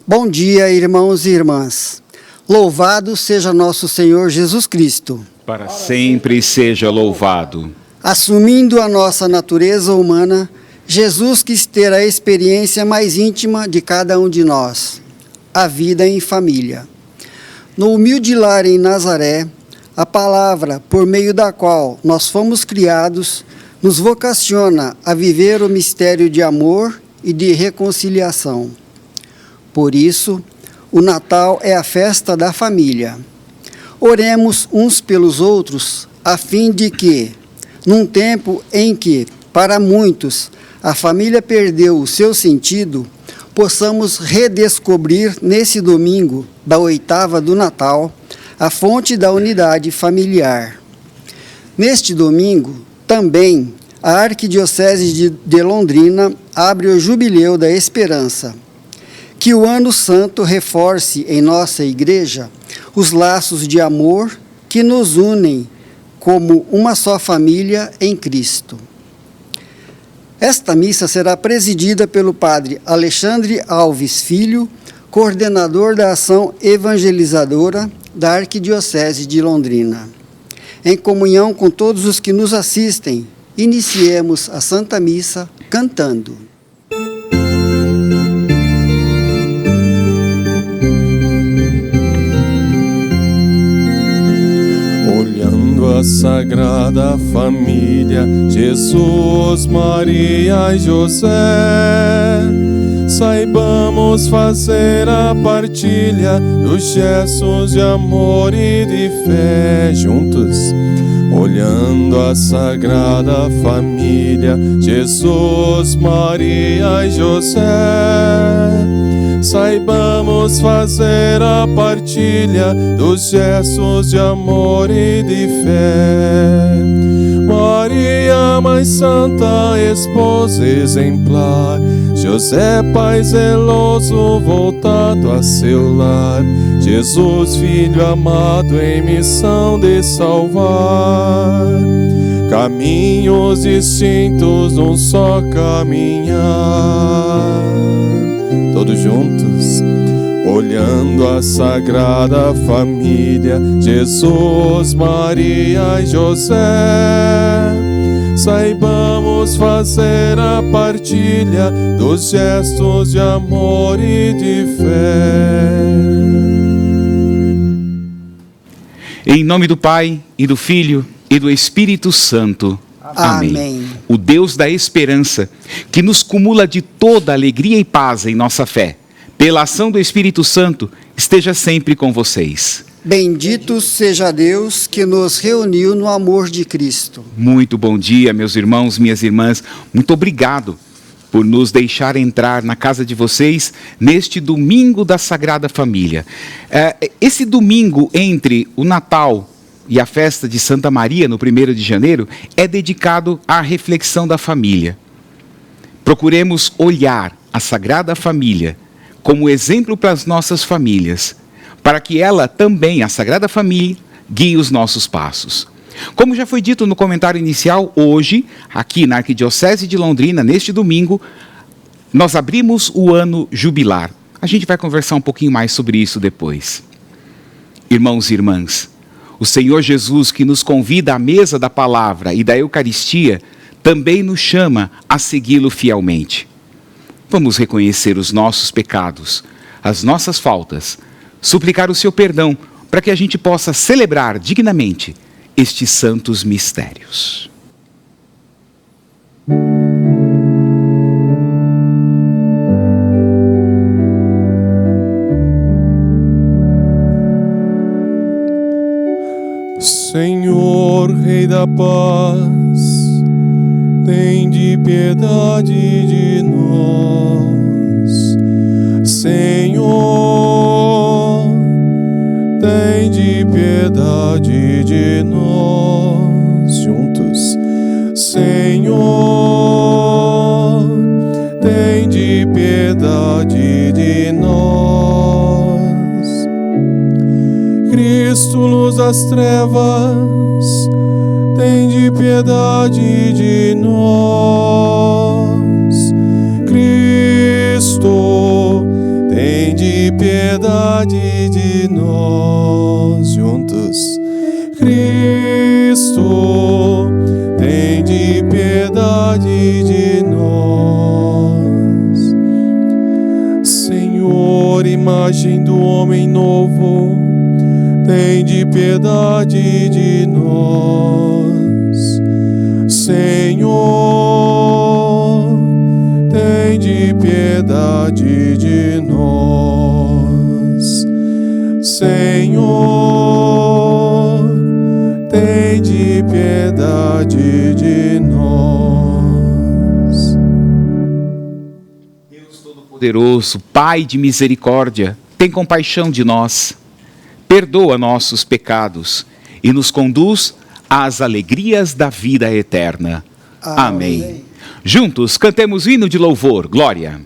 Bom dia, irmãos e irmãs. Louvado seja nosso Senhor Jesus Cristo. Para sempre seja louvado. Assumindo a nossa natureza humana, Jesus quis ter a experiência mais íntima de cada um de nós, a vida em família. No humilde lar em Nazaré, a palavra por meio da qual nós fomos criados nos vocaciona a viver o mistério de amor e de reconciliação. Por isso, o Natal é a festa da família. Oremos uns pelos outros, a fim de que, num tempo em que, para muitos, a família perdeu o seu sentido, possamos redescobrir nesse domingo da oitava do Natal a fonte da unidade familiar. Neste domingo, também, a Arquidiocese de Londrina abre o Jubileu da Esperança. Que o Ano Santo reforce em nossa Igreja os laços de amor que nos unem como uma só família em Cristo. Esta missa será presidida pelo Padre Alexandre Alves Filho, coordenador da ação evangelizadora da Arquidiocese de Londrina. Em comunhão com todos os que nos assistem, iniciemos a Santa Missa cantando. A Sagrada Família, Jesus, Maria e José, saibamos fazer a partilha dos gestos de amor e de fé juntos. Olhando a Sagrada Família, Jesus, Maria e José, saibamos fazer a partilha dos gestos de amor e de fé. Maria, Mãe Santa, Esposa exemplar, José, Pai zeloso, voltado a seu lar, Jesus, Filho amado, em missão de salvar. Caminhos distintos num só caminhar. Todos juntos, olhando a Sagrada Família, Jesus, Maria e José, saibamos fazer a partilha dos gestos de amor e de fé. Em nome do Pai, e do Filho, e do Espírito Santo. Amém. O Deus da esperança, que nos cumula de toda alegria e paz em nossa fé, pela ação do Espírito Santo, esteja sempre com vocês. Bendito seja Deus que nos reuniu no amor de Cristo. Muito bom dia, meus irmãos, minhas irmãs. Muito obrigado por nos deixar entrar na casa de vocês neste domingo da Sagrada Família. Esse domingo entre o Natal e a festa de Santa Maria, no 1º de janeiro, é dedicado à reflexão da família. Procuremos olhar a Sagrada Família como exemplo para as nossas famílias, para que ela também, a Sagrada Família, guie os nossos passos. Como já foi dito no comentário inicial, hoje, aqui na Arquidiocese de Londrina, neste domingo, nós abrimos o ano jubilar. A gente vai conversar um pouquinho mais sobre isso depois. Irmãos e irmãs, o Senhor Jesus, que nos convida à mesa da palavra e da Eucaristia, também nos chama a segui-lo fielmente. Vamos reconhecer os nossos pecados, as nossas faltas, suplicar o seu perdão para que a gente possa celebrar dignamente estes santos mistérios. Senhor, Rei da paz, tende piedade de nós. Senhor, tende piedade de nós. Juntos, Senhor, tende piedade de nós. Cristo, luz das trevas, tende piedade de nós. Cristo, tende piedade de nós. Juntos. Cristo, tende piedade de nós. Senhor, imagem do homem novo, tende piedade de nós. Senhor, tende piedade de nós. Senhor, tende piedade de nós. Deus Todo-Poderoso, Pai de misericórdia, tem compaixão de nós, perdoa nossos pecados e nos conduz às alegrias da vida eterna. Amém. Juntos cantemos o hino de louvor, glória.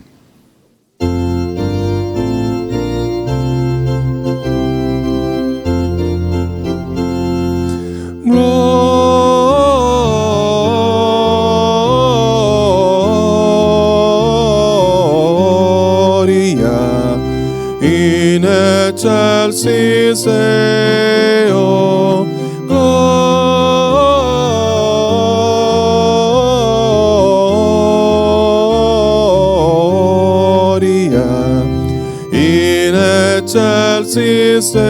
Gloria in excelsis Deo. Gloria in excelsis Deo.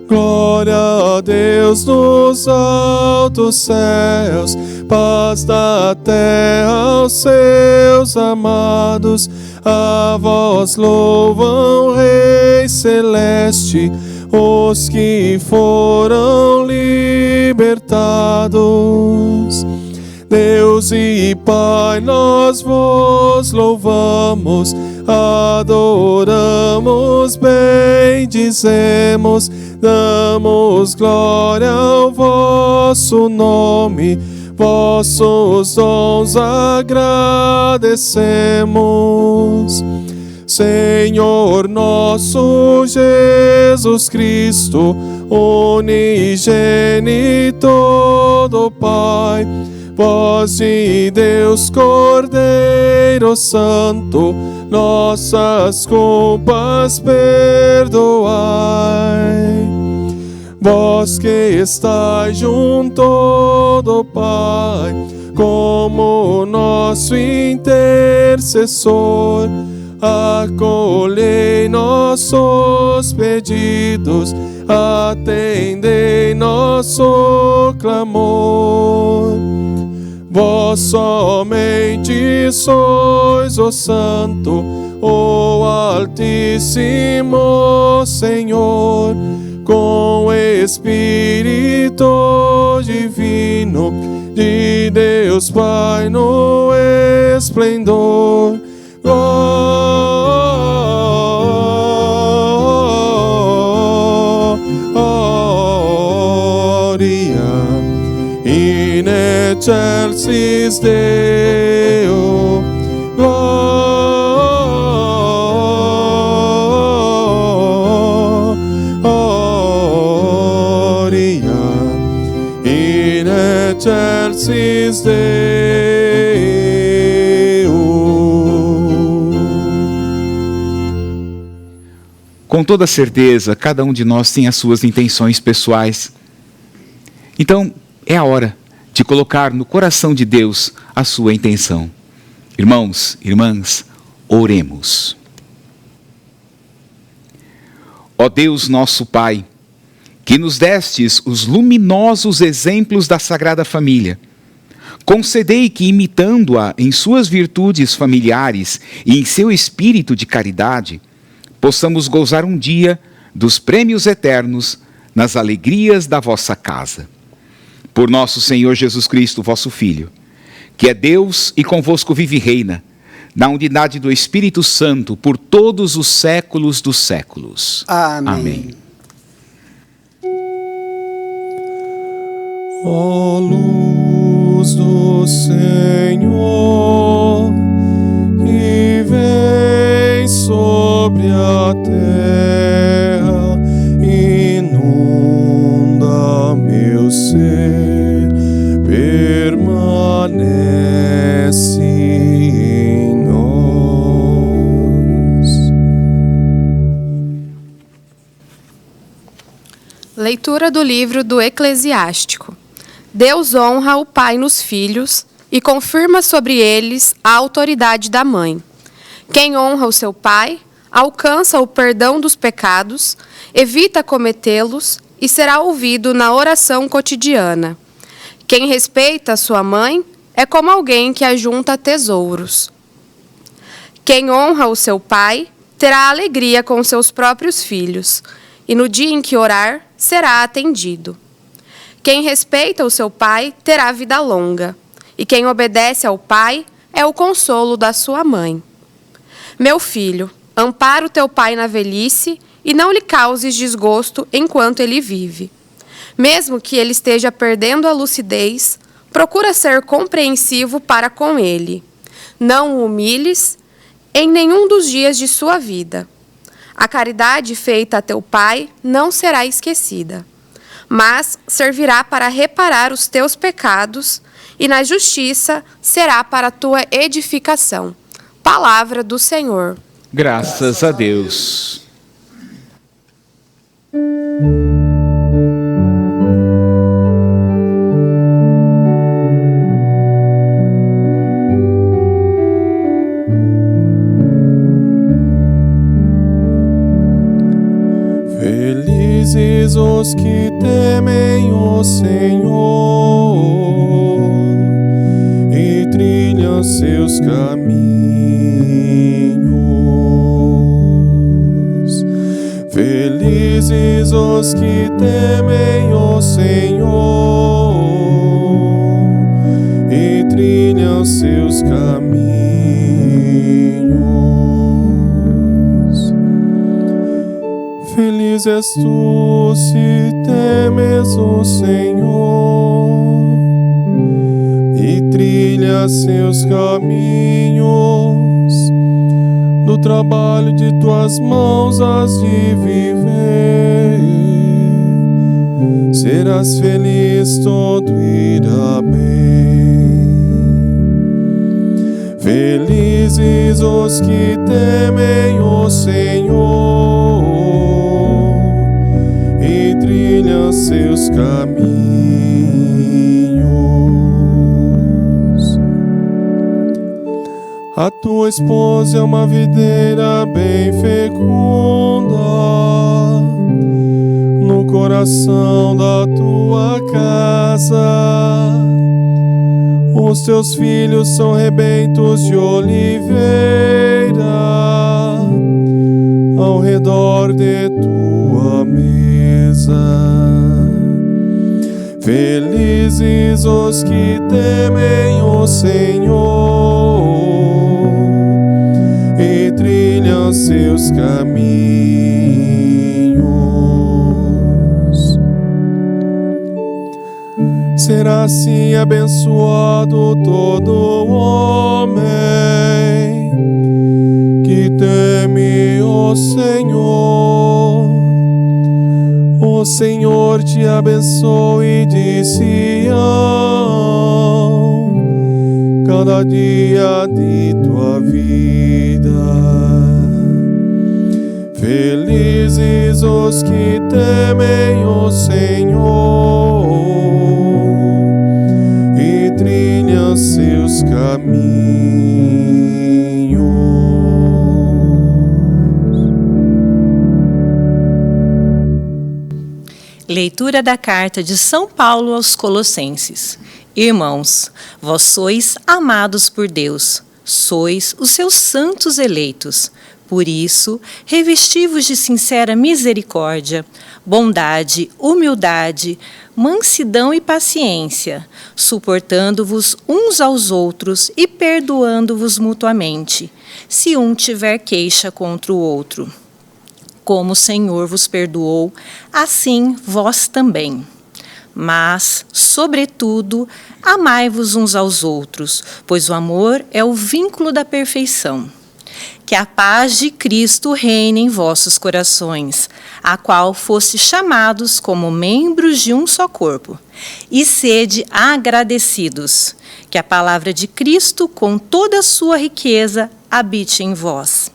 Glória a Deus nos altos céus, paz da terra aos seus amados. A vós louvam, Rei Celeste, os que foram libertados. Deus e Pai, nós vos louvamos, adoramos, bendizemos, damos glória ao vosso nome, vossos dons agradecemos. Senhor nosso Jesus Cristo, unigênito do Pai, voz de Deus, Cordeiro Santo, nossas culpas perdoai. Vós que estáis junto do Pai, como nosso intercessor, acolhei nossos pedidos, atendei nosso clamor. Vós somente sois o Santo, o Altíssimo Senhor, com Espírito Divino de Deus Pai no esplendor. Gloria in excelsis Deo. Gloria in excelsis Deo. Com toda certeza, cada um de nós tem as suas intenções pessoais. Então, é a hora de colocar no coração de Deus a sua intenção. Irmãos, irmãs, oremos. Ó Deus nosso Pai, que nos destes os luminosos exemplos da Sagrada Família, concedei que, imitando-a em suas virtudes familiares e em seu espírito de caridade, possamos gozar um dia dos prêmios eternos nas alegrias da vossa casa. Por nosso Senhor Jesus Cristo, vosso Filho, que é Deus e convosco vive e reina, na unidade do Espírito Santo, por todos os séculos dos séculos. Amém. Amém. Ó luz do Senhor, que vem sobre a terra, inunda meu ser, permanece em nós. Leitura do livro do Eclesiástico. Deus honra o pai nos filhos e confirma sobre eles a autoridade da mãe. Quem honra o seu pai alcança o perdão dos pecados, evita cometê-los e será ouvido na oração cotidiana. Quem respeita sua mãe é como alguém que ajunta tesouros. Quem honra o seu pai terá alegria com seus próprios filhos, e no dia em que orar, será atendido. Quem respeita o seu pai terá vida longa, e quem obedece ao pai é o consolo da sua mãe. Meu filho, ampara o teu pai na velhice e não lhe causes desgosto enquanto ele vive. Mesmo que ele esteja perdendo a lucidez, procura ser compreensivo para com ele. Não o humilhes em nenhum dos dias de sua vida. A caridade feita a teu pai não será esquecida, mas servirá para reparar os teus pecados e na justiça será para a tua edificação. Palavra do Senhor. Graças a Deus. Felizes os que temem o Senhor e trilham seus caminhos. Felizes os que temem o Senhor e trilham seus caminhos. Feliz és tu se temes o Senhor e trilhas seus caminhos. No trabalho de tuas mãos has de viver. Serás feliz, todo irá bem. Felizes os que temem o Senhor e trilham seus caminhos. A tua esposa é uma videira bem fecunda no coração da tua casa. Os teus filhos são rebentos de oliveira ao redor de tua mesa. Felizes os que temem o Senhor e trilham seus caminhos. Será assim abençoado todo homem que teme o Senhor. O Senhor te abençoe de Sião, cada dia de tua vida. Felizes os que temem o Senhor e trilham seus caminhos. Leitura da carta de São Paulo aos Colossenses. Irmãos, vós sois amados por Deus, sois os seus santos eleitos. Por isso, revesti-vos de sincera misericórdia, bondade, humildade, mansidão e paciência, suportando-vos uns aos outros e perdoando-vos mutuamente, se um tiver queixa contra o outro. Como o Senhor vos perdoou, assim vós também. Mas, sobretudo, amai-vos uns aos outros, pois o amor é o vínculo da perfeição. Que a paz de Cristo reine em vossos corações, a qual foste chamados como membros de um só corpo. E sede agradecidos, que a palavra de Cristo, com toda a sua riqueza, habite em vós.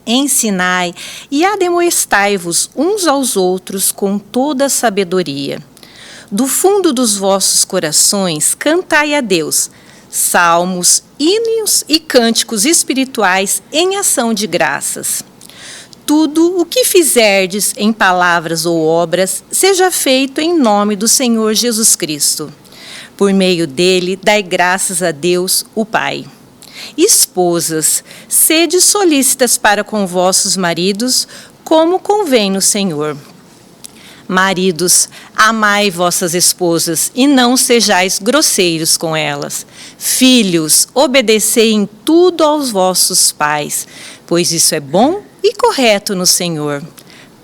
Ensinai e ademoestai-vos uns aos outros com toda a sabedoria. Do fundo dos vossos corações, cantai a Deus salmos, hinos e cânticos espirituais em ação de graças. Tudo o que fizerdes em palavras ou obras, seja feito em nome do Senhor Jesus Cristo. Por meio dele, dai graças a Deus, o Pai. Esposas, sede solícitas para com vossos maridos, como convém no Senhor. Maridos, amai vossas esposas e não sejais grosseiros com elas. Filhos, obedecei em tudo aos vossos pais, pois isso é bom e correto no Senhor.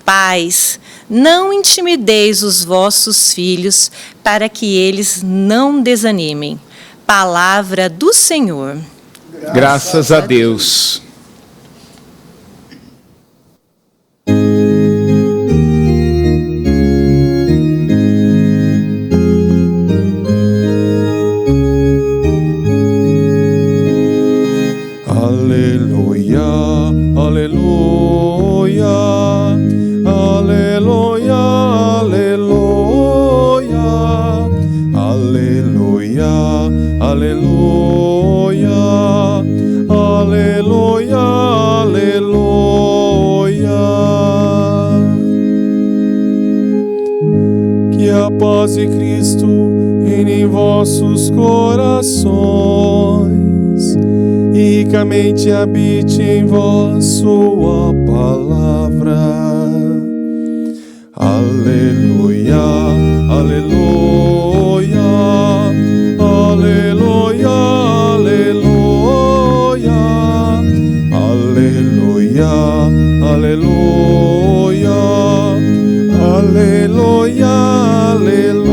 Pais, não intimideis os vossos filhos, para que eles não desanimem. Palavra do Senhor. Graças a Deus. Aleluia, aleluia, aleluia, aleluia, aleluia, aleluia, aleluia, aleluia. Que a paz de Cristo reine em vossos corações e ricamente habite em vós sua palavra. Aleluia, aleluia, aleluia, aleluia, aleluia, aleluia, aleluia, aleluia.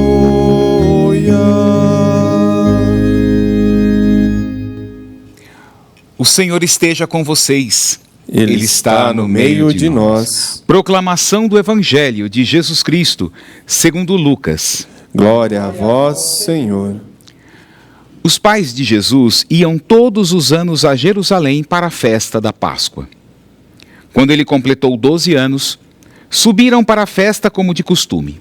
O Senhor esteja com vocês. Ele está no meio de nós. Proclamação do Evangelho de Jesus Cristo, segundo Lucas. Glória a vós, Senhor. Os pais de Jesus iam todos os anos a Jerusalém para a festa da Páscoa. Quando ele completou 12 anos, subiram para a festa como de costume.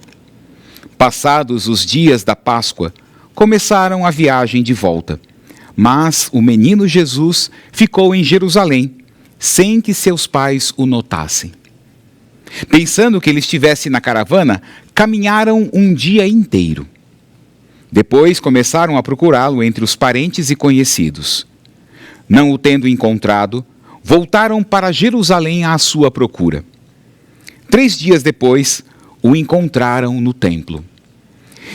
Passados os dias da Páscoa, começaram a viagem de volta. Mas o menino Jesus ficou em Jerusalém, sem que seus pais o notassem. Pensando que ele estivesse na caravana, caminharam um dia inteiro. Depois começaram a procurá-lo entre os parentes e conhecidos. Não o tendo encontrado, voltaram para Jerusalém à sua procura. 3 dias depois, o encontraram no templo.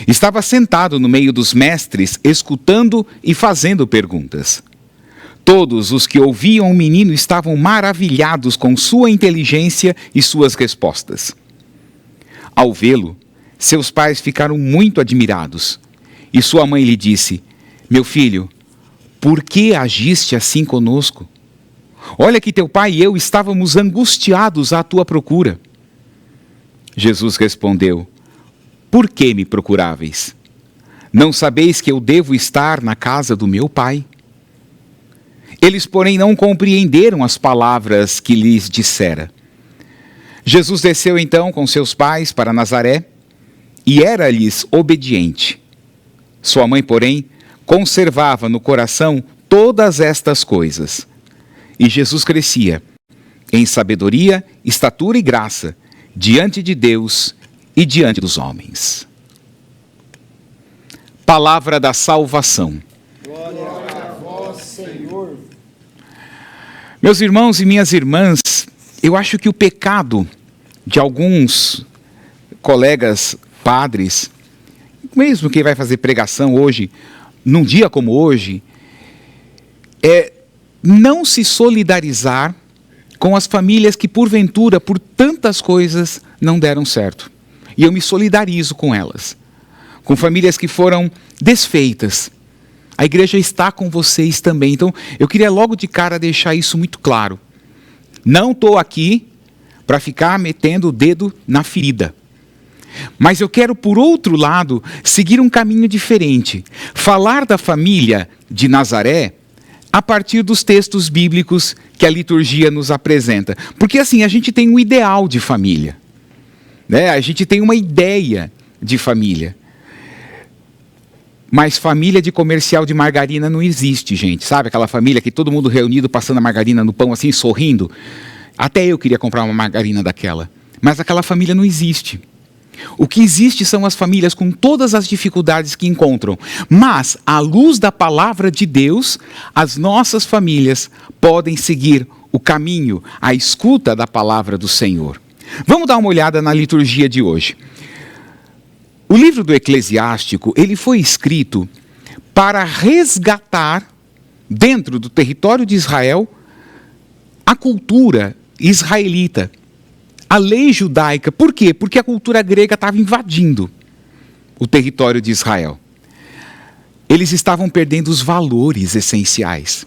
Estava sentado no meio dos mestres, escutando e fazendo perguntas. Todos os que ouviam o menino estavam maravilhados com sua inteligência e suas respostas. Ao vê-lo, seus pais ficaram muito admirados. E sua mãe lhe disse: "Meu filho, por que agiste assim conosco? Olha que teu pai e eu estávamos angustiados à tua procura." Jesus respondeu: "Por que me procuráveis? Não sabeis que eu devo estar na casa do meu pai?" Eles, porém, não compreenderam as palavras que lhes dissera. Jesus desceu então com seus pais para Nazaré e era-lhes obediente. Sua mãe, porém, conservava no coração todas estas coisas. E Jesus crescia em sabedoria, estatura e graça diante de Deus e diante dos homens. Palavra da salvação. Glória a vós, Senhor. Meus irmãos e minhas irmãs, eu acho que o pecado de alguns colegas padres, mesmo quem vai fazer pregação hoje, num dia como hoje, é não se solidarizar com as famílias que, porventura, por tantas coisas, não deram certo. E eu me solidarizo com elas, com famílias que foram desfeitas. A igreja está com vocês também. Então, eu queria logo de cara deixar isso muito claro. Não estou aqui para ficar metendo o dedo na ferida. Mas eu quero, por outro lado, seguir um caminho diferente. Falar da família de Nazaré a partir dos textos bíblicos que a liturgia nos apresenta. Porque assim, a gente tem um ideal de família, né? A gente tem uma ideia de família. Mas família de comercial de margarina não existe, gente. Sabe aquela família que todo mundo reunido passando a margarina no pão assim, sorrindo? Até eu queria comprar uma margarina daquela. Mas aquela família não existe. O que existe são as famílias com todas as dificuldades que encontram. Mas, à luz da palavra de Deus, as nossas famílias podem seguir o caminho, a escuta da palavra do Senhor. Vamos dar uma olhada na liturgia de hoje. O livro do Eclesiástico, ele foi escrito para resgatar, dentro do território de Israel, a cultura israelita, a lei judaica. Por quê? Porque a cultura grega estava invadindo o território de Israel. Eles estavam perdendo os valores essenciais.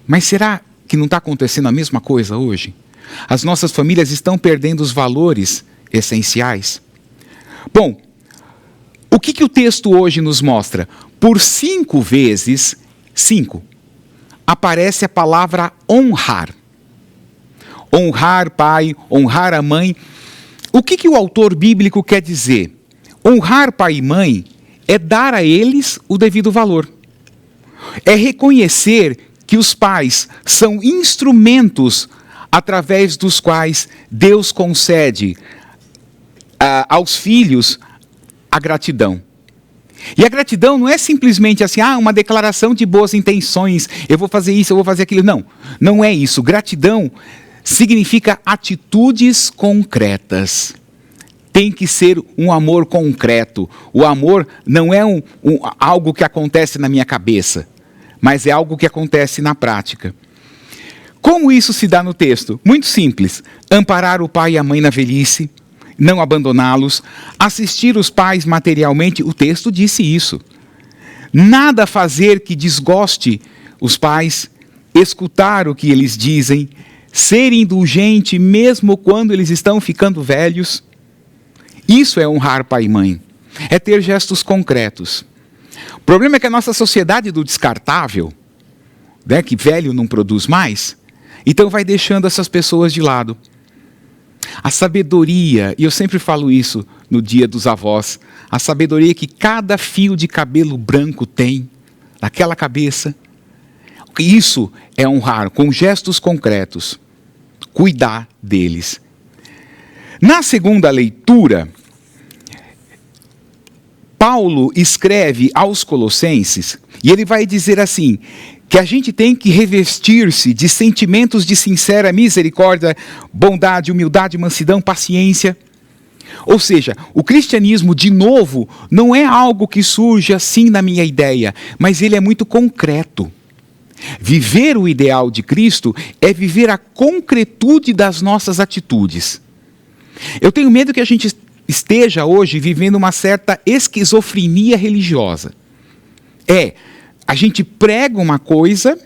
Mas será que não está acontecendo a mesma coisa hoje? As nossas famílias estão perdendo os valores essenciais? Bom, o que o texto hoje nos mostra? Por 5 vezes, 5, aparece a palavra honrar. Honrar pai, honrar a mãe. O que o autor bíblico quer dizer? Honrar pai e mãe é dar a eles o devido valor. É reconhecer que os pais são instrumentos através dos quais Deus concede aos filhos a gratidão. E a gratidão não é simplesmente assim, uma declaração de boas intenções, eu vou fazer isso, eu vou fazer aquilo. Não, não é isso. Gratidão significa atitudes concretas. Tem que ser um amor concreto. O amor não é algo que acontece na minha cabeça, mas é algo que acontece na prática. Como isso se dá no texto? Muito simples. Amparar o pai e a mãe na velhice, não abandoná-los, assistir os pais materialmente, o texto disse isso. Nada fazer que desgoste os pais, escutar o que eles dizem, ser indulgente mesmo quando eles estão ficando velhos. Isso é honrar pai e mãe, é ter gestos concretos. O problema é que a nossa sociedade do descartável, né, que velho não produz mais, então vai deixando essas pessoas de lado. A sabedoria, e eu sempre falo isso no dia dos avós, a sabedoria que cada fio de cabelo branco tem naquela cabeça, isso é honrar com gestos concretos, cuidar deles. Na segunda leitura, Paulo escreve aos Colossenses, e ele vai dizer assim, que a gente tem que revestir-se de sentimentos de sincera misericórdia, bondade, humildade, mansidão, paciência. Ou seja, o cristianismo, de novo, não é algo que surge assim na minha ideia, mas ele é muito concreto. Viver o ideal de Cristo é viver a concretude das nossas atitudes. Eu tenho medo que a gente esteja hoje vivendo uma certa esquizofrenia religiosa. A gente prega uma coisa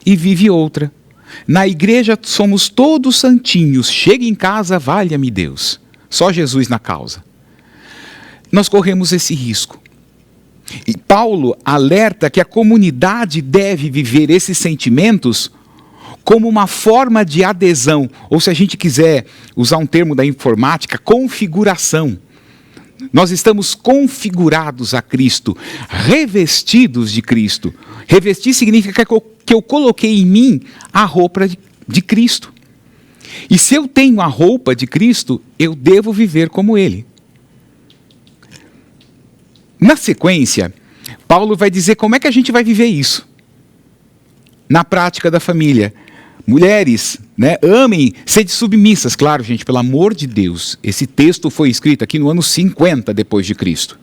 e vive outra. Na igreja somos todos santinhos. Chega em casa, valha-me Deus. Só Jesus na causa. Nós corremos esse risco. E Paulo alerta que a comunidade deve viver esses sentimentos como uma forma de adesão, ou se a gente quiser usar um termo da informática, configuração. Nós estamos configurados a Cristo, revestidos de Cristo. Revestir significa que eu coloquei em mim a roupa de Cristo. E se eu tenho a roupa de Cristo, eu devo viver como Ele. Na sequência, Paulo vai dizer como é que a gente vai viver isso. Na prática da família. Mulheres, amem, sede submissas. Claro, gente, pelo amor de Deus, esse texto foi escrito aqui no ano 50 depois de Cristo.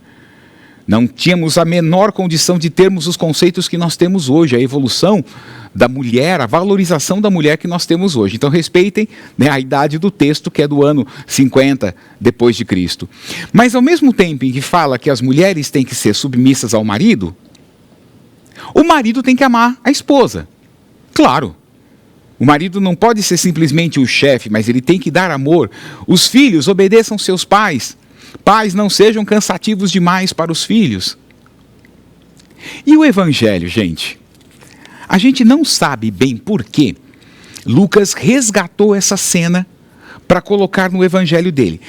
Não tínhamos a menor condição de termos os conceitos que nós temos hoje, a evolução da mulher, a valorização da mulher que nós temos hoje. Então respeitem a idade do texto, que é do ano 50 depois de Cristo. Mas ao mesmo tempo em que fala que as mulheres têm que ser submissas ao marido, o marido tem que amar a esposa. Claro. O marido não pode ser simplesmente o chefe, mas ele tem que dar amor. Os filhos obedeçam seus pais. Pais, não sejam cansativos demais para os filhos. E o evangelho, gente? A gente não sabe bem por quê Lucas resgatou essa cena para colocar no evangelho dele.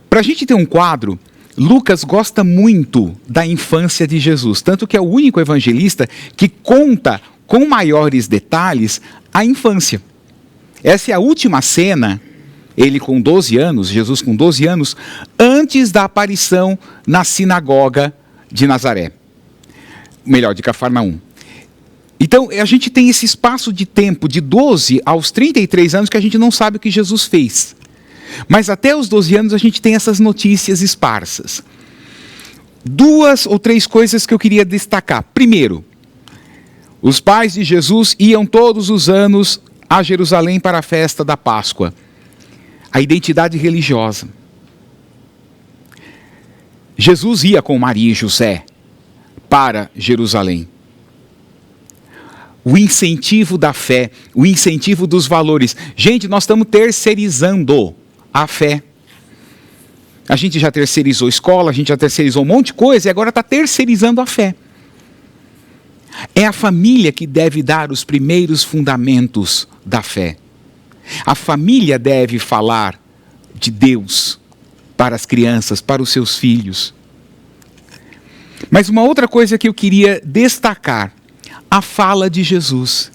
Para a gente ter um quadro, Lucas gosta muito da infância de Jesus, tanto que é o único evangelista que conta com maiores detalhes a infância. Essa é a última cena, ele com 12 anos, Jesus com 12 anos, antes da aparição na sinagoga de Nazaré. Melhor, de Cafarnaum. Então, a gente tem esse espaço de tempo de 12 aos 33 anos que a gente não sabe o que Jesus fez. Mas até os 12 anos a gente tem essas notícias esparsas. 2 ou 3 coisas que eu queria destacar. Primeiro, os pais de Jesus iam todos os anos a Jerusalém para a festa da Páscoa. A identidade religiosa. Jesus ia com Maria e José para Jerusalém. O incentivo da fé, o incentivo dos valores. Gente, nós estamos terceirizando a fé. A gente já terceirizou escola, a gente já terceirizou um monte de coisa e agora está terceirizando a fé. É a família que deve dar os primeiros fundamentos da fé. A família deve falar de Deus para as crianças, para os seus filhos. Mas uma outra coisa que eu queria destacar, a fala de Jesus.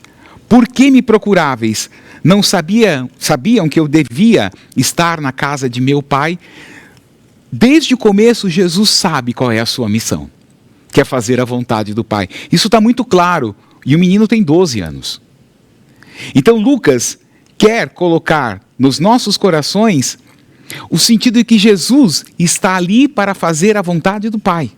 Por que me procuráveis? Não sabiam que eu devia estar na casa de meu pai? Desde o começo, Jesus sabe qual é a sua missão. Que é fazer a vontade do pai. Isso está muito claro. E o menino tem 12 anos. Então Lucas quer colocar nos nossos corações o sentido de que Jesus está ali para fazer a vontade do pai.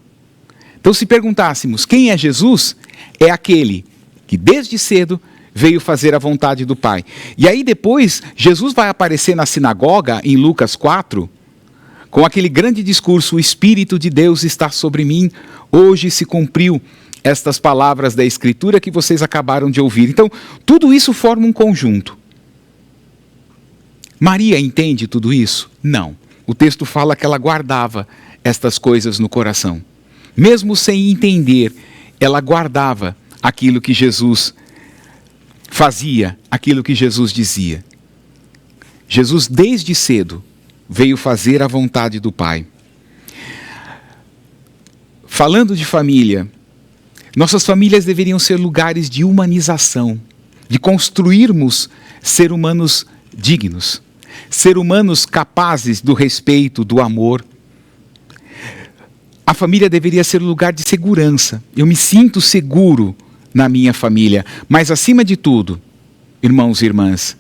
Então, se perguntássemos quem é Jesus, é aquele que desde cedo veio fazer a vontade do Pai. E aí depois, Jesus vai aparecer na sinagoga, em Lucas 4, com aquele grande discurso, o Espírito de Deus está sobre mim, hoje se cumpriu estas palavras da Escritura que vocês acabaram de ouvir. Então, tudo isso forma um conjunto. Maria entende tudo isso? Não. O texto fala que ela guardava estas coisas no coração. Mesmo sem entender, ela guardava aquilo que Jesus fazia, aquilo que Jesus dizia. Jesus, desde cedo, veio fazer a vontade do Pai. Falando de família, nossas famílias deveriam ser lugares de humanização, de construirmos ser humanos dignos, ser humanos capazes do respeito, do amor. A família deveria ser um lugar de segurança. Eu me sinto seguro na minha família. Mas, acima de tudo, irmãos e irmãs,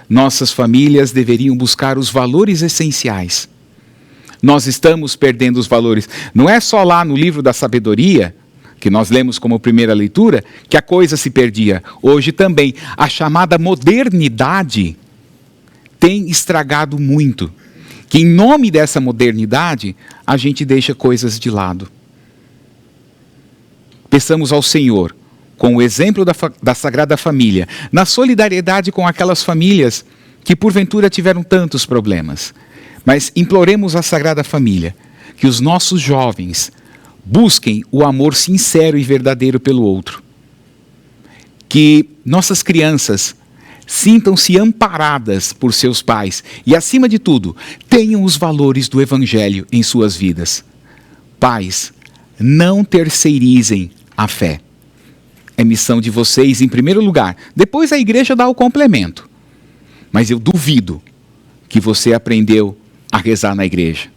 nossas famílias deveriam buscar os valores essenciais. Nós estamos perdendo os valores. Não é só lá no livro da sabedoria, que nós lemos como primeira leitura, que a coisa se perdia. Hoje também, a chamada modernidade tem estragado muito. Que em nome dessa modernidade, a gente deixa coisas de lado. Peçamos ao Senhor, com o exemplo da Sagrada Família, na solidariedade com aquelas famílias que porventura tiveram tantos problemas. Mas imploremos à Sagrada Família que os nossos jovens busquem o amor sincero e verdadeiro pelo outro. Que nossas crianças sintam-se amparadas por seus pais e, acima de tudo, tenham os valores do Evangelho em suas vidas. Pais, não terceirizem a fé. É missão de vocês em primeiro lugar. Depois a igreja dá o complemento. Mas eu duvido que você aprendeu a rezar na igreja.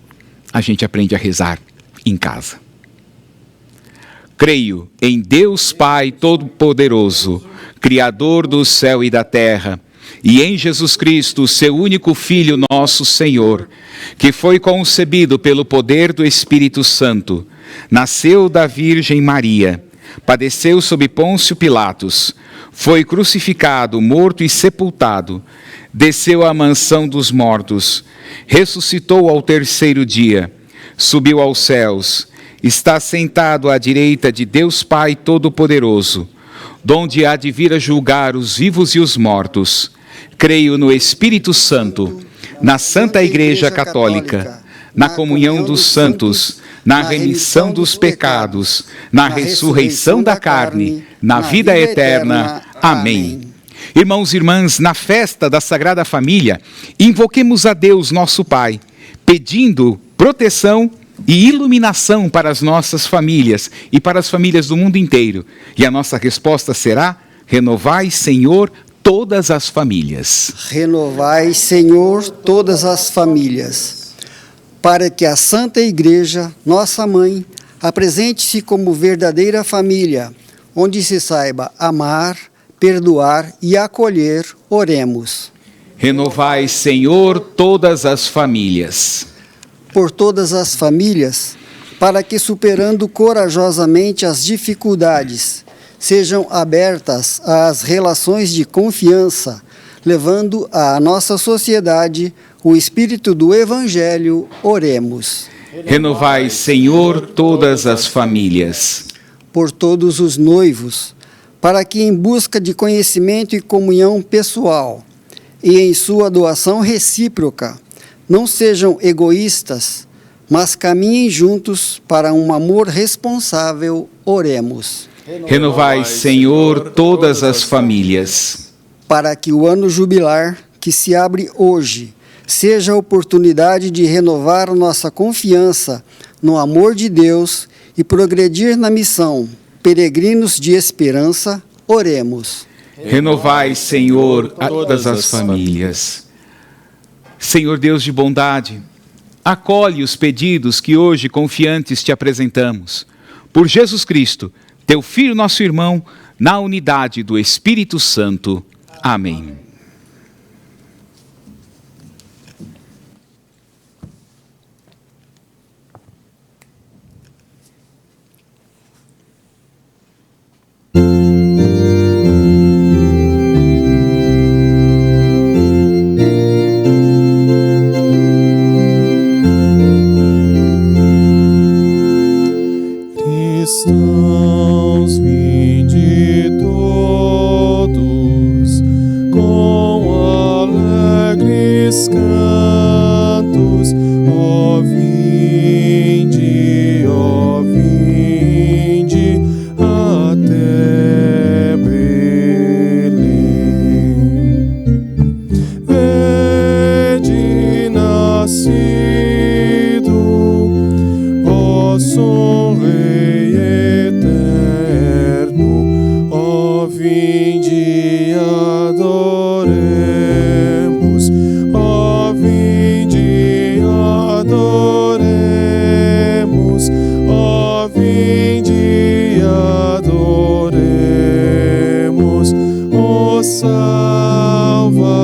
A gente aprende a rezar em casa. Creio em Deus Pai Todo-Poderoso, Criador do céu e da terra, e em Jesus Cristo, seu único Filho, nosso Senhor, que foi concebido pelo poder do Espírito Santo, nasceu da Virgem Maria, padeceu sob Pôncio Pilatos, foi crucificado, morto e sepultado, desceu à mansão dos mortos, ressuscitou ao terceiro dia, subiu aos céus, está sentado à direita de Deus Pai Todo-Poderoso, donde há de vir a julgar os vivos e os mortos. Creio no Espírito Santo, na Santa Igreja Católica, na comunhão dos santos, na remissão dos pecados, na ressurreição da carne, na vida eterna. Amém. Irmãos e irmãs, na festa da Sagrada Família, invoquemos a Deus, nosso Pai, pedindo proteção e iluminação para as nossas famílias e para as famílias do mundo inteiro. E a nossa resposta será: renovai, Senhor, todas as famílias. Renovai, Senhor, todas as famílias, para que a Santa Igreja, nossa mãe, apresente-se como verdadeira família, onde se saiba amar, perdoar e acolher. Oremos. Renovai, Senhor, todas as famílias. Por todas as famílias, para que, superando corajosamente as dificuldades, sejam abertas às relações de confiança, levando à nossa sociedade o espírito do Evangelho. Oremos. Renovai, Senhor, todas as famílias. Por todos os noivos, para que, em busca de conhecimento e comunhão pessoal, e em sua doação recíproca, não sejam egoístas, mas caminhem juntos para um amor responsável. Oremos. Renovai, Senhor, todas as famílias. Para que o ano jubilar, que se abre hoje, seja a oportunidade de renovar nossa confiança no amor de Deus e progredir na missão, peregrinos de esperança. Oremos. Renovai, Senhor, todas as famílias. Senhor Deus de bondade, acolhe os pedidos que hoje confiantes te apresentamos. Por Jesus Cristo, teu Filho, nosso irmão, na unidade do Espírito Santo. Amém. Cristãos, vinde todos com alegres cantos, ó vinde até Belém. Vede nascido vosso Rei eterno, ó vinde adoremos, ó vinde adoremos, ó vinde adoremos o Salvador.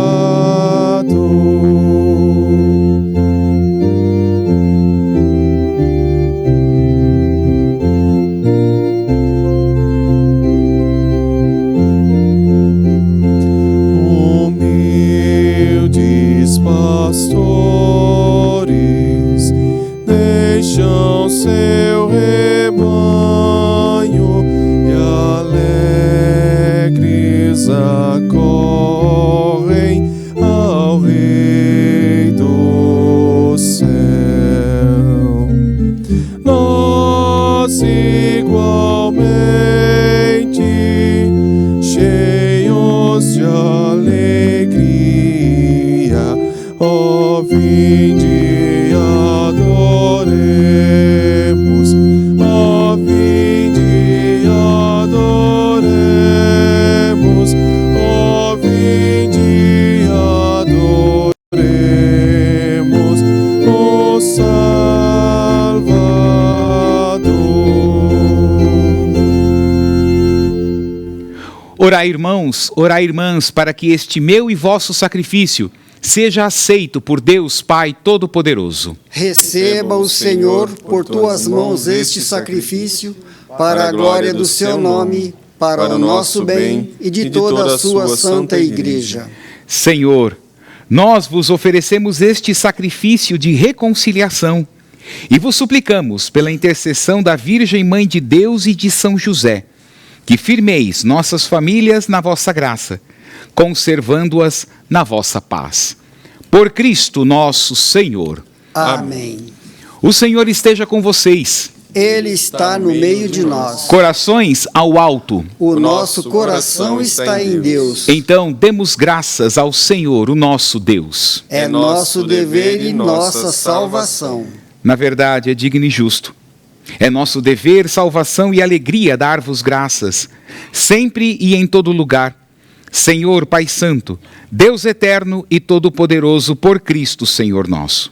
Pastores deixam seu rebanho e alegres acorrem ao Rei do céu. Nós igualmente, cheios de alegria, ó vinde adoremos, ó vinde adoremos, ó vinde adoremos o Salvador. Orai, irmãos, orai, irmãs, para que este meu e vosso sacrifício seja aceito por Deus Pai Todo-Poderoso. Receba o Senhor por tuas mãos este sacrifício, para a glória do seu nome, para o nosso bem e de toda a sua santa Igreja. Senhor, nós vos oferecemos este sacrifício de reconciliação e vos suplicamos, pela intercessão da Virgem Mãe de Deus e de São José, que firmeis nossas famílias na vossa graça, conservando-as na vossa paz. Por Cristo nosso Senhor. Amém. O Senhor esteja com vocês. Ele está no meio de nós. Corações ao alto. O nosso coração está em Deus. Então, demos graças ao Senhor, o nosso Deus. É nosso dever e nossa salvação. Na verdade, é digno e justo. É nosso dever, salvação e alegria dar-vos graças, sempre e em todo lugar. Senhor, Pai Santo, Deus eterno e todo-poderoso, por Cristo, Senhor nosso.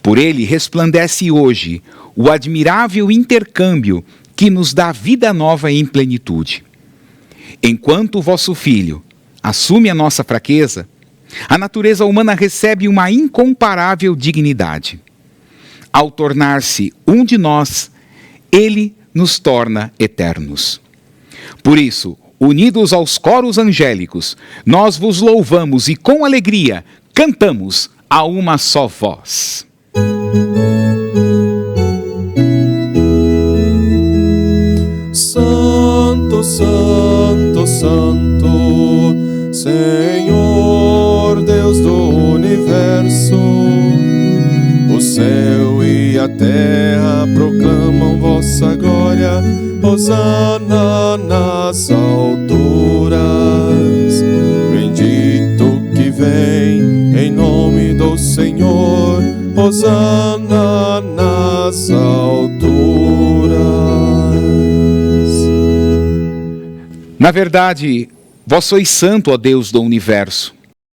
Por ele resplandece hoje o admirável intercâmbio que nos dá vida nova em plenitude. Enquanto o vosso Filho assume a nossa fraqueza, a natureza humana recebe uma incomparável dignidade. Ao tornar-se um de nós, ele nos torna eternos. Por isso, unidos aos coros angélicos, nós vos louvamos e com alegria cantamos a uma só voz. Santo, Santo, Santo, Senhor Deus do universo, o céu e a terra proclamam vossa glória, hosana nas alturas. Bendito que vem em nome do Senhor, hosana nas alturas. Na verdade, vós sois santo, ó Deus do universo.